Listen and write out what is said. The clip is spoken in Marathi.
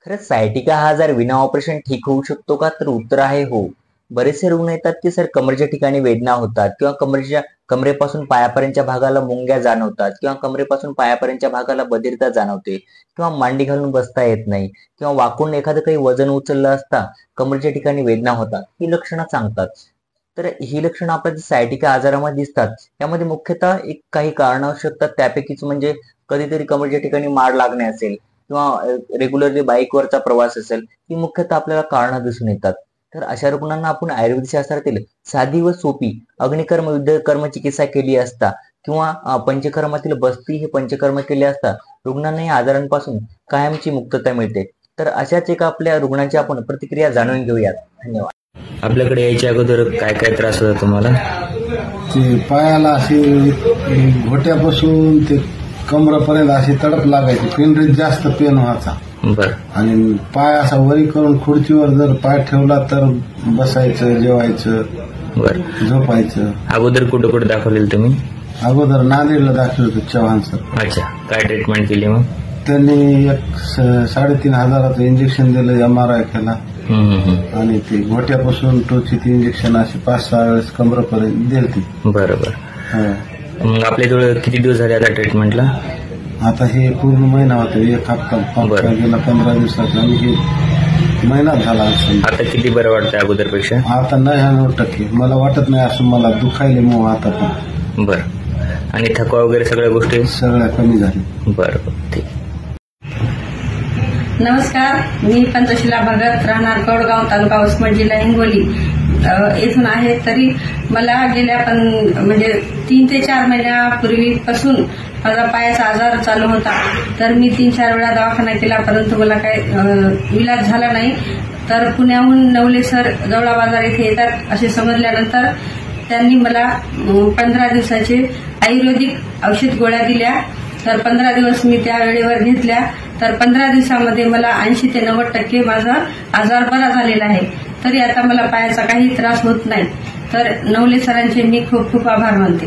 खरंच सायटिका हा आजार विना ऑपरेशन ठीक होऊ शकतो का? तर उत्तर आहे हो. बरेचसे रुग्ण येतात की सर कमरेच्या ठिकाणी वेदना होतात किंवा कमरेपासून पायापर्यंतच्या भागाला मुंग्या जाणवतात किंवा कमरेपासून पायापर्यंतच्या भागाला बधिरता जाणवते किंवा मांडी घालून बसता येत नाही किंवा वाकून एखादं काही वजन उचललं असता कमरेच्या ठिकाणी वेदना होतात. ही लक्षणं सांगतात. तर ही लक्षणं आपल्याला सायटिका आजारामध्ये दिसतात. यामध्ये मुख्यतः काही कारणं असू शकतात. त्यापैकीच म्हणजे कधीतरी कमरेच्या ठिकाणी माड लागणे असेल किंवा रेग्युलरली बाईकवरचा प्रवास असेल, ही मुख्यतः आपल्याला कारणं दिसून येतात. तर अशा रुग्णांना आपण आयुर्वेद शास्त्रातील साधी व सोपी अग्निकर्म, युद्धकर्म चिकित्सा केली असता किंवा पंचकर्मातील बस्ती हे पंचकर्म केले असता रुग्णांना या आजारांपासून कायमची मुक्तता मिळते. तर अशाच एका आपल्या रुग्णाची आपण प्रतिक्रिया जाणून घेऊयात. धन्यवाद. आपल्याकडे यायच्या अगोदर काय काय त्रास होता तुम्हाला? ते पायाला अशी घोट्यापासून ते कमरापर्यंत अशी तडप लागायची, पेंढरीत जास्त पेन व्हायचा. बर. आणि पाय असा वरी करून खुर्चीवर जर पाय ठेवला तर बसायचं, जेवायचं, बर, झोपायचं. अगोदर कुठं कुठं दाखवलेलं तुम्ही? अगोदर नांदेडला दाखल होतो चव्हाण सर. अच्छा, काय ट्रीटमेंट केली मग? त्यांनी 3,500 इंजेक्शन दिलं, MRI केला आणि ती घोट्यापासून टोचीची इंजेक्शन अशी 5-6 वेळेस कमरेपर्यंत दिली. बरोबर. मग आपल्याजवळ किती दिवस झाले आता ट्रीटमेंटला? आता हे पूर्ण महिना होता, 1 हप्ता गेला, 15 दिवसाचा, आणि हे महिना झाला असेल. आता किती बरं वाटतं अगोदरपेक्षा? आता 99%. मला वाटत नाही असं मला दुखायले मग आता पण. बर. आणि थकवा वगैरे सगळ्या गोष्टी सगळ्या कमी झाली. बरं, ठीक. नमस्कार, मी पंचशिला भगत, राहणार कौडगाव, तालुका उस्मत, जिल्हा हिंगोली येथून आहे. तरी मला गेल्या 3 ते 4 महिन्यापूर्वीपासून माझा पायाचा आजार चालू होता. तर मी 3-4 वेळा दवाखाना केला, परंतु मला काही इलाज झाला नाही. तर पुण्याहून नवले सर जवळा बाजार येथे येतात असे समजल्यानंतर त्यांनी मला 15 दिवसाचे आयुर्वेदिक औषध गोळ्या दिल्या. तर 15 दिवस मी त्या वेळेवर घेतल्या. तर 15 दिवसामध्ये मला 80 ते 90% माझा आजार बरा झालेला आहे. तरी आता मला पायाचा काही त्रास होत नाही. तर नवले सरांचे मी खूप खूप आभार मानते.